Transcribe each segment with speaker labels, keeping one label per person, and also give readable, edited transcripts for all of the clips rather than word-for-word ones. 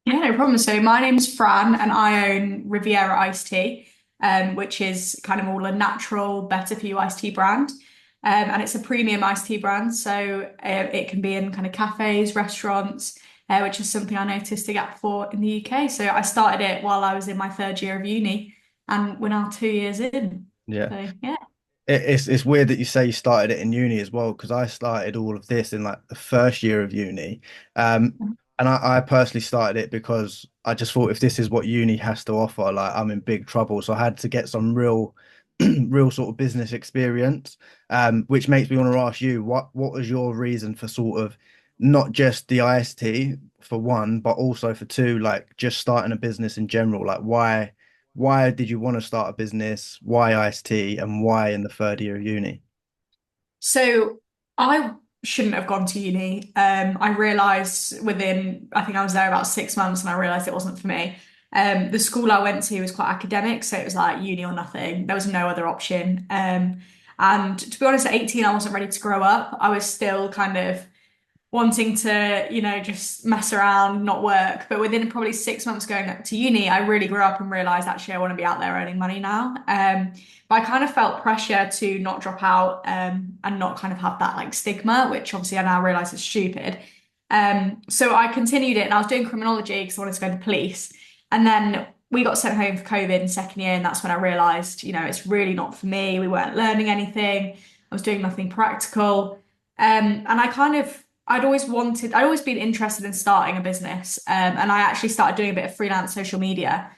Speaker 1: Yeah, no problem. So my name's Fran and I own Riviera Tea, which is kind of all a natural, better for you iced tea brand. And it's a premium iced tea brand. So it can be in kind of cafes, restaurants, which is something I noticed a gap for in the UK. So I started it while I was in my third year of uni and we're now 2 years in.
Speaker 2: Yeah.
Speaker 1: So yeah.
Speaker 2: It's weird that you say you started it in uni as well, because I started all of this in like the first year of uni. And I personally started it because I just thought if this is what uni has to offer, like I'm in big trouble. So I had to get some real real sort of business experience. Which makes me want to ask you, what was your reason for sort of not just the IST for one, but also for two, like just starting a business in general? Like why did you want to start a business? Why IST and why in the third year of uni?
Speaker 1: So I shouldn't have gone to uni. I realised I think I was there about 6 months and I realised it wasn't for me. The school I went to was quite academic, so it was like uni or nothing. There was no other option. And to be honest, at 18, I wasn't ready to grow up. I was still kind of wanting to, just mess around, not work. But within probably 6 months going up to uni, I really grew up and realized actually I want to be out there earning money now. But I kind of felt pressure to not drop out and not kind of have that like stigma, which obviously I now realize is stupid. So I continued it and I was doing criminology because I wanted to go to police. And then we got sent home for COVID in second year, and that's when I realized, it's really not for me. We weren't learning anything. I was doing nothing practical. And I'd always been interested in starting a business. And I actually started doing a bit of freelance social media,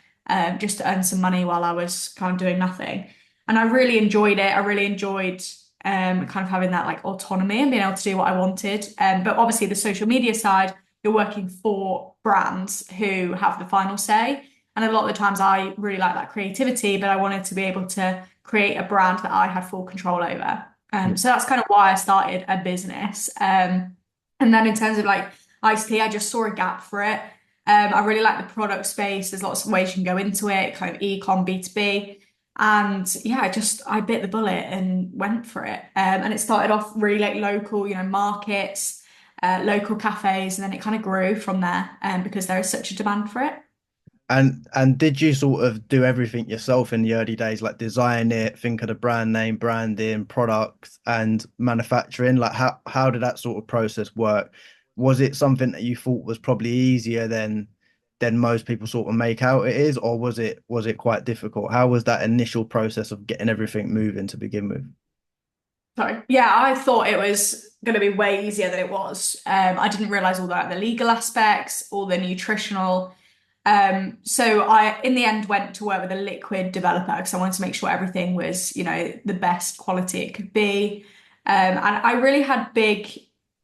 Speaker 1: just to earn some money while I was kind of doing nothing. And I really enjoyed it. I really enjoyed, kind of having that like autonomy and being able to do what I wanted. But obviously the social media side, you're working for brands who have the final say. And a lot of the times I really like that creativity, but I wanted to be able to create a brand that I had full control over. So that's kind of why I started a business. And then in terms of like iced tea, I just saw a gap for it. I really like the product space. There's lots of ways you can go into it, kind of e-com, B2B. And yeah, I bit the bullet and went for it. And it started off really like local, markets, local cafes, and then it kind of grew from there, because there is such a demand for it.
Speaker 2: And did you sort of do everything yourself in the early days, like design it, think of the brand name, branding, products, and manufacturing? Like how did that sort of process work? Was it something that you thought was probably easier than most people sort of make out it is, or was it quite difficult? How was that initial process of getting everything moving to begin with?
Speaker 1: Sorry. Yeah, I thought it was going to be way easier than it was. I didn't realize all the legal aspects, all the nutritional. So I, in the end, went to work with a liquid developer because I wanted to make sure everything was, the best quality it could be. And I really had big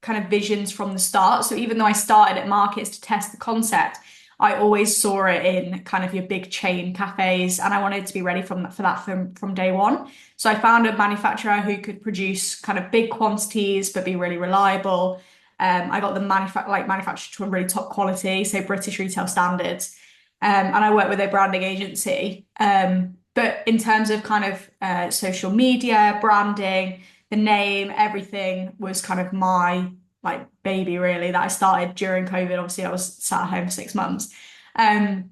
Speaker 1: kind of visions from the start. So even though I started at markets to test the concept, I always saw it in kind of your big chain cafes, and I wanted to be ready for that from day one. So I found a manufacturer who could produce kind of big quantities but be really reliable. I got them manufactured to a really top quality, so British retail standards. And I work with a branding agency. But in terms of kind of social media, branding, the name, everything was kind of my like baby really that I started during COVID. Obviously, I was sat at home for 6 months. And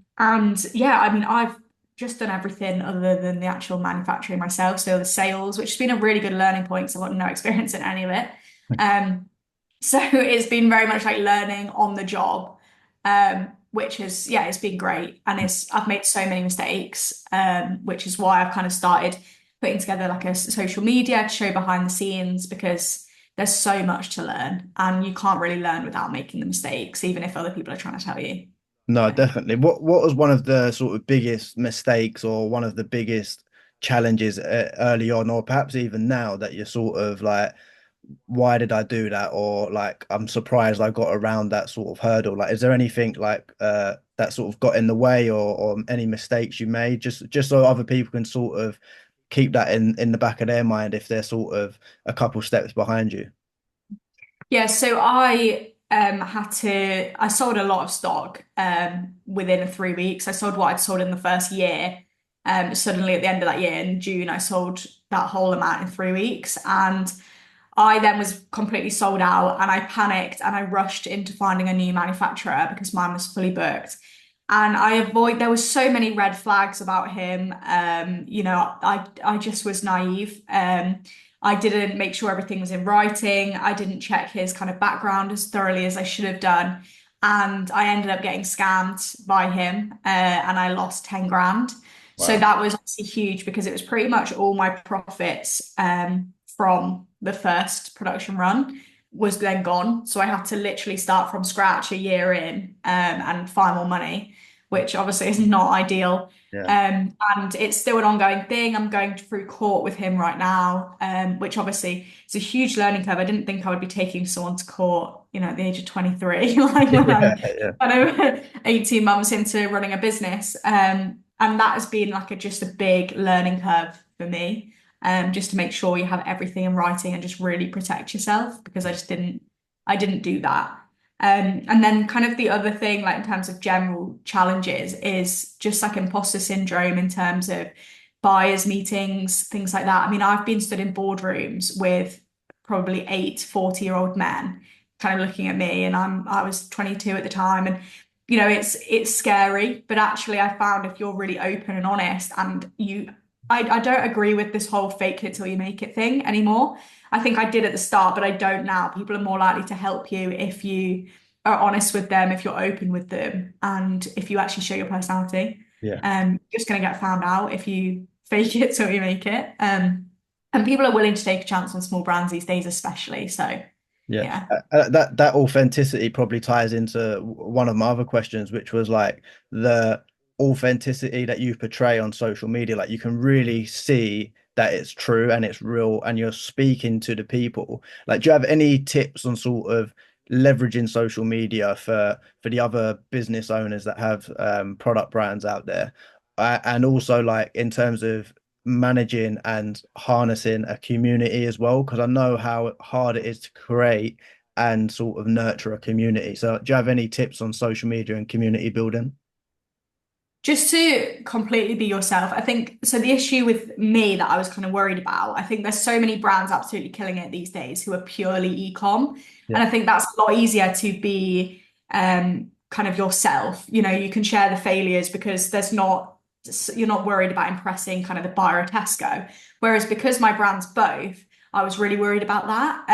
Speaker 1: yeah, I mean, I've just done everything other than the actual manufacturing myself. So the sales, which has been a really good learning point because I've got no experience in any of it. Um, so it's been very much like learning on the job, which is, yeah, it's been great. And I've made so many mistakes, which is why I've kind of started putting together like a social media to show behind the scenes because there's so much to learn and you can't really learn without making the mistakes, even if other people are trying to tell you.
Speaker 2: No,
Speaker 1: So.
Speaker 2: definitely. What was one of the sort of biggest mistakes or one of the biggest challenges early on, or perhaps even now that you're sort of like, why did I do that? Or like, I'm surprised I got around that sort of hurdle. Like, is there anything like that sort of got in the way, or any mistakes you made, just so other people can sort of keep that in the back of their mind if they're sort of a couple steps behind you?
Speaker 1: Yeah, so I sold a lot of stock within 3 weeks. I sold what I'd sold in the first year. Suddenly at the end of that year in June, I sold that whole amount in 3 weeks. And I then was completely sold out and I panicked and I rushed into finding a new manufacturer because mine was fully booked. And there was so many red flags about him. I just was naive. I didn't make sure everything was in writing. I didn't check his kind of background as thoroughly as I should have done. And I ended up getting scammed by him, and I lost 10 grand. So
Speaker 2: Wow.
Speaker 1: that was obviously huge because it was pretty much all my profits from the first production run was then gone. So I had to literally start from scratch a year in and find more money, which obviously is not ideal.
Speaker 2: Yeah.
Speaker 1: And it's still an ongoing thing. I'm going through court with him right now, which obviously is a huge learning curve. I didn't think I would be taking someone to court, at the age of 23, like when
Speaker 2: Yeah.
Speaker 1: I'm
Speaker 2: Yeah.
Speaker 1: kind of 18 months into running a business. And that has been like just a big learning curve for me, just to make sure you have everything in writing and just really protect yourself because I didn't do that. And then kind of the other thing, like in terms of general challenges, is just like imposter syndrome in terms of buyers meetings, things like that. I mean, I've been stood in boardrooms with probably 8 40-year-old men kind of looking at me, and I was 22 at the time, and it's scary, but actually I found if you're really open and honest and I don't agree with this whole fake it till you make it thing anymore. I think I did at the start, but I don't now. People are more likely to help you if you are honest with them, if you're open with them, and if you actually show your personality.
Speaker 2: Yeah.
Speaker 1: You're just gonna get found out if you fake it till you make it. And people are willing to take a chance on small brands these days, especially. So
Speaker 2: Yeah,
Speaker 1: yeah.
Speaker 2: that authenticity probably ties into one of my other questions, which was like the authenticity that you portray on social media. Like you can really see that it's true and it's real, and you're speaking to the people. Like, do you have any tips on sort of leveraging social media for the other business owners that have product brands out there, and also like in terms of managing and harnessing a community as well, because I know how hard it is to create and sort of nurture a community. So, do you have any tips on social media and community building?
Speaker 1: Just to completely be yourself. I think so. The issue with me that I was kind of worried about, I think there's so many brands absolutely killing it these days who are purely e-com.
Speaker 2: Yeah,
Speaker 1: And I think that's a lot easier to be kind of yourself. You can share the failures because you're not worried about impressing kind of the buyer at Tesco. Whereas because my brand's both, I was really worried about that.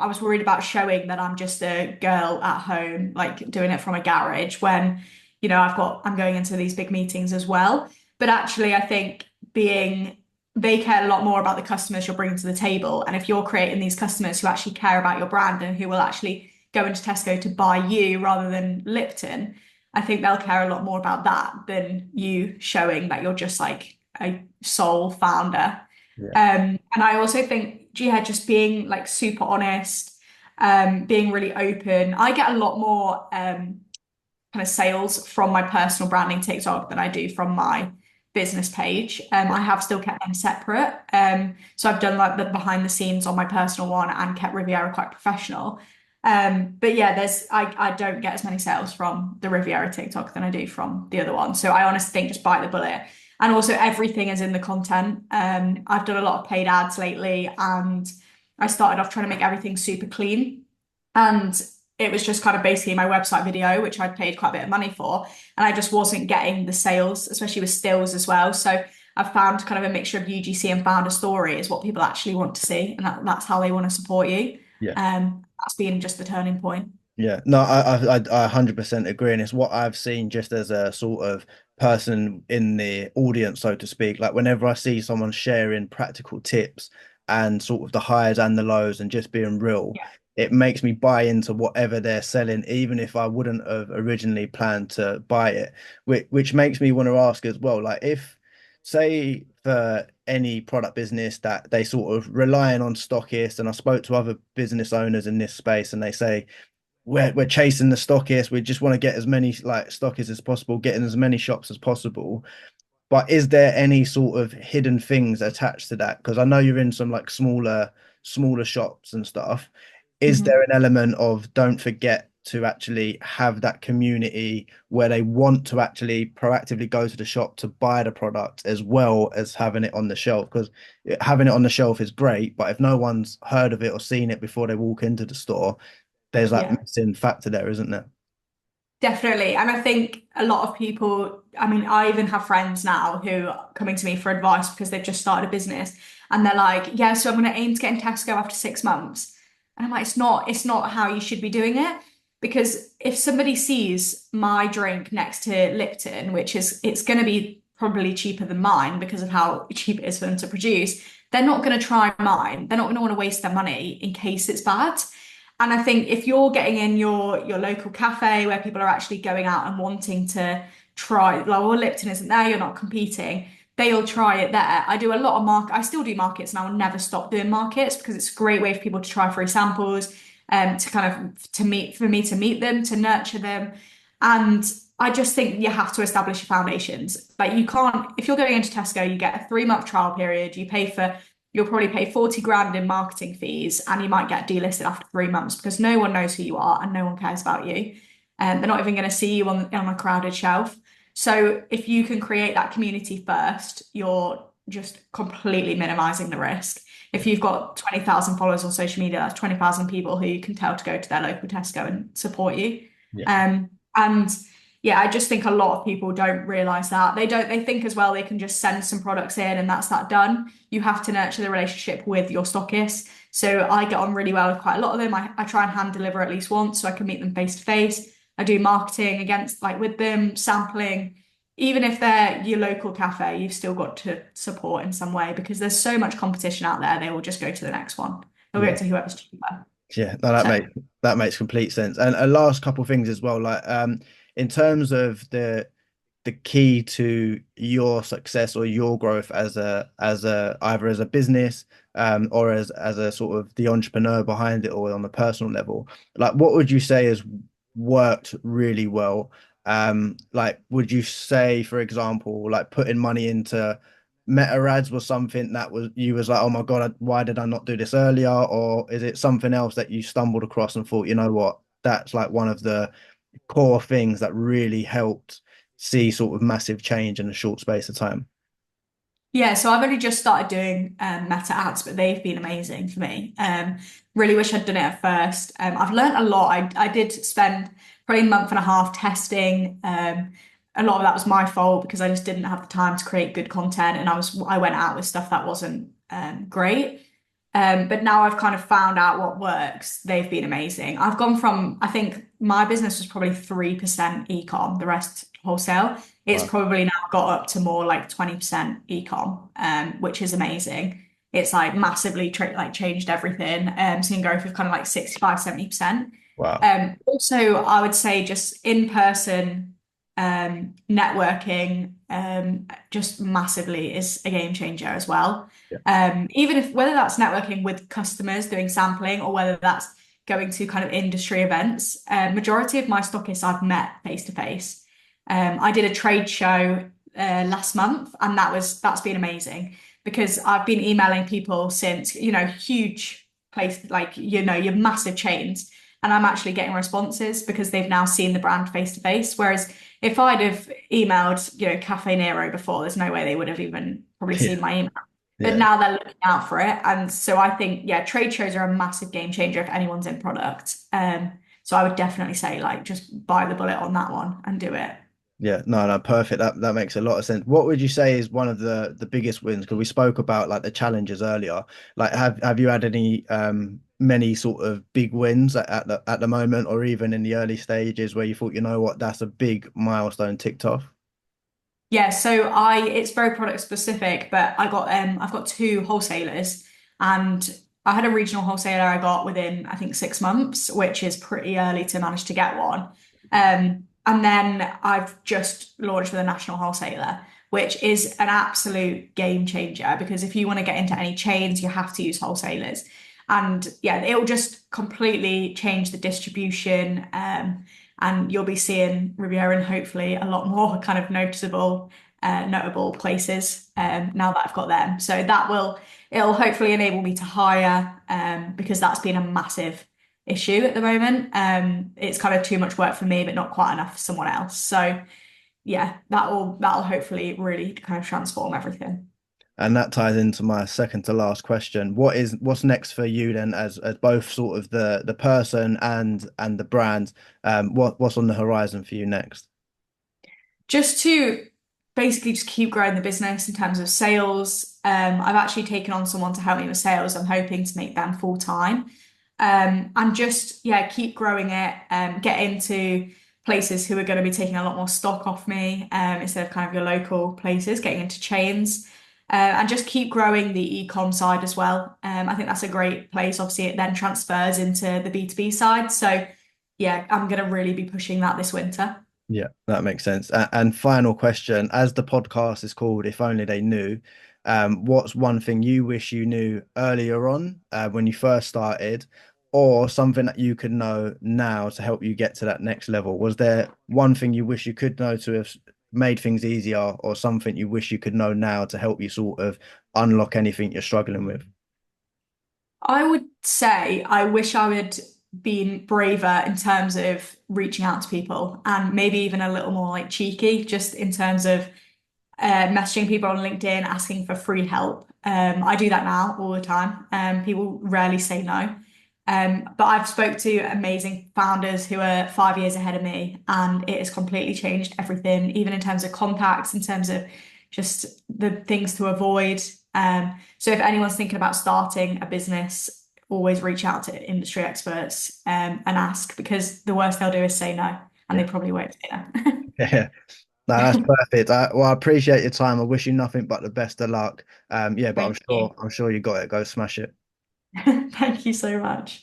Speaker 1: I was worried about showing that I'm just a girl at home, like doing it from a garage when I'm going into these big meetings as well. But actually, I think they care a lot more about the customers you're bringing to the table. And if you're creating these customers who actually care about your brand and who will actually go into Tesco to buy you rather than Lipton, I think they'll care a lot more about that than you showing that you're just like a sole founder.
Speaker 2: yeah,
Speaker 1: And I also think, yeah, just being like super honest, being really open. I get a lot more kind of sales from my personal branding TikTok than I do from my business page. I have still kept them separate. So I've done like the behind the scenes on my personal one and kept Riviera quite professional. But yeah, I don't get as many sales from the Riviera TikTok than I do from the other one. So I honestly think just bite the bullet. And also everything is in the content. I've done a lot of paid ads lately and I started off trying to make everything super clean. And it was just kind of basically my website video, which I'd paid quite a bit of money for. And I just wasn't getting the sales, especially with stills as well. So I've found kind of a mixture of UGC and founder story is what people actually want to see. And that's how they want to support you.
Speaker 2: yeah.
Speaker 1: That's been just the turning point.
Speaker 2: Yeah, no, I 100% agree, and it's what I've seen just as a sort of person in the audience, so to speak. Like whenever I see someone sharing practical tips and sort of the highs and the lows and just being real,
Speaker 1: Yeah.
Speaker 2: it makes me buy into whatever they're selling, even if I wouldn't have originally planned to buy it. Which makes me want to ask as well, like if, say, for any product business that they sort of relying on stockists, and I spoke to other business owners in this space, and they say we're chasing the stockists. We just want to get as many like stockists as possible, get in as many shops as possible. But is there any sort of hidden things attached to that? Because I know you're in some like smaller shops and stuff. Is there
Speaker 1: Mhm.
Speaker 2: an element of don't forget to actually have that community where they want to actually proactively go to the shop to buy the product as well as having it on the shelf? Because having it on the shelf is great, but if no one's heard of it or seen it before they walk into the store, there's that
Speaker 1: Yeah.
Speaker 2: missing factor there, isn't there?
Speaker 1: Definitely. And I think a lot of people, I mean, I even have friends now who are coming to me for advice because they've just started a business and they're like, yeah, so I'm going to aim to get in Tesco after 6 months. And I'm like, it's not how you should be doing it. Because if somebody sees my drink next to Lipton, which is, it's going to be probably cheaper than mine because of how cheap it is for them to produce, they're not going to try mine. They're not going to want to waste their money in case it's bad. And I think if you're getting in your local cafe where people are actually going out and wanting to try, like, well, Lipton isn't there, you're not competing, they'll try it there. I do a lot of I still do markets and I will never stop doing markets because it's a great way for people to try free samples, to kind of to meet for me to meet them, to nurture them. And I just think you have to establish your foundations. Like you can't, if you're going into Tesco, you get a 3 month trial period, you'll probably pay 40 grand in marketing fees and you might get delisted after 3 months because no one knows who you are and no one cares about you. And they're not even going to see you on a crowded shelf. So if you can create that community first, you're just completely minimizing the risk. If you've got 20,000 followers on social media, that's 20,000 people who you can tell to go to their local Tesco and support you.
Speaker 2: Yeah.
Speaker 1: And yeah, I just think a lot of people don't realize that. They think as well they can just send some products in and that's that done. You have to nurture the relationship with your stockists. So I get on really well with quite a lot of them. I try and hand deliver at least once so I can meet them face to face. I do marketing against like with them, sampling. Even if they're your local cafe, you've still got to support in some way because there's so much competition out there. They will just go to the next one. They'll go
Speaker 2: Yeah.
Speaker 1: to whoever's cheaper.
Speaker 2: Yeah, no,
Speaker 1: So
Speaker 2: that makes complete sense. And a last couple of things as well, like in terms of the key to your success or your growth as a either as a business or as a sort of the entrepreneur behind it or on a personal level, like what would you say has worked really well? Like would you say, for example, like putting money into meta ads was something that was you was like, oh my God, why did I not do this earlier? Or is it something else that you stumbled across and thought, you know what, that's like one of the core things that really helped see sort of massive change in a short space of time?
Speaker 1: yeah, so I've only just started doing meta ads, but they've been amazing for me. Really wish I'd done it at first. I've learned a lot. I did spend probably a month and a half testing. A lot of that was my fault because I just didn't have the time to create good content, and I went out with stuff that wasn't great. But now I've kind of found out what works. They've been amazing. I've gone from, I think my business was probably 3% e-com, the rest wholesale. It's
Speaker 2: Wow.
Speaker 1: probably now got up to more like 20% e-com, which is amazing. It's like massively like changed everything. Seeing growth of kind of like 65, 70%.
Speaker 2: Wow.
Speaker 1: Also, I would say just in-person networking just massively is a game changer as well.
Speaker 2: Yeah.
Speaker 1: Even if whether that's networking with customers doing sampling or whether that's going to kind of industry events, majority of my stockists I've met face to face. I did a trade show last month, and that's been amazing because I've been emailing people since, huge place like your massive chains, and I'm actually getting responses because they've now seen the brand face to face. Whereas if I'd have emailed, Cafe Nero before, there's no way they would have even probably
Speaker 2: Yeah.
Speaker 1: seen my email. But
Speaker 2: Yeah.
Speaker 1: now they're looking out for it. And so I think, yeah, trade shows are a massive game changer if anyone's in product. So I would definitely say like just buy the bullet on that one and do it.
Speaker 2: Yeah, no, no, perfect. That makes a lot of sense. What would you say is one of the biggest wins? Because we spoke about like the challenges earlier. Like, have you had any many sort of big wins at the moment, or even in the early stages where you thought, you know what, that's a big milestone ticked off?
Speaker 1: Yeah, so it's very product specific, but I've got two wholesalers and I had a regional wholesaler I got within I think 6 months, which is pretty early to manage to get one. And then I've just launched with a national wholesaler, which is an absolute game changer because if you want to get into any chains, you have to use wholesalers. And yeah, it'll just completely change the distribution. And you'll be seeing Riviera in hopefully a lot more kind of notable places now that I've got them. So it'll hopefully enable me to hire because that's been a massive issue at the moment. It's kind of too much work for me, but not quite enough for someone else. So yeah, that'll hopefully really kind of transform everything.
Speaker 2: And that ties into my second to last question. What's next for you then as both sort of the person and the brand? What's on the horizon for you next?
Speaker 1: Just to basically just keep growing the business in terms of sales. I've actually taken on someone to help me with sales. I'm hoping to make them full time. And just, yeah, keep growing it, get into places who are going to be taking a lot more stock off me, instead of kind of your local places, getting into chains. And just keep growing the e-com side as well. I think that's a great place. Obviously, it then transfers into the B2B side. So, yeah, I'm going to really be pushing that this winter.
Speaker 2: Yeah, that makes sense. And final question, as the podcast is called, If Only They Knew, what's one thing you wish you knew earlier on, when you first started, or something that you could know now to help you get to that next level? Was there one thing you wish you could know to have made things easier, or something you wish you could know now to help you sort of unlock anything you're struggling with?
Speaker 1: I would say I wish I would been braver in terms of reaching out to people and maybe even a little more like cheeky, just in terms of messaging people on LinkedIn asking for free help. I do that now all the time. People rarely say no. But I've spoke to amazing founders who are 5 years ahead of me, and it has completely changed everything, even in terms of contacts, in terms of just the things to avoid. So if anyone's thinking about starting a business, always reach out to industry experts, and ask, because the worst they'll do is say no, and they
Speaker 2: Yeah.
Speaker 1: probably won't say no.
Speaker 2: Yeah. No, that's perfect. I appreciate your time. I wish you nothing but the best of luck. Yeah, but
Speaker 1: Thank you.
Speaker 2: I'm sure you got it. Go smash it.
Speaker 1: Thank you so much.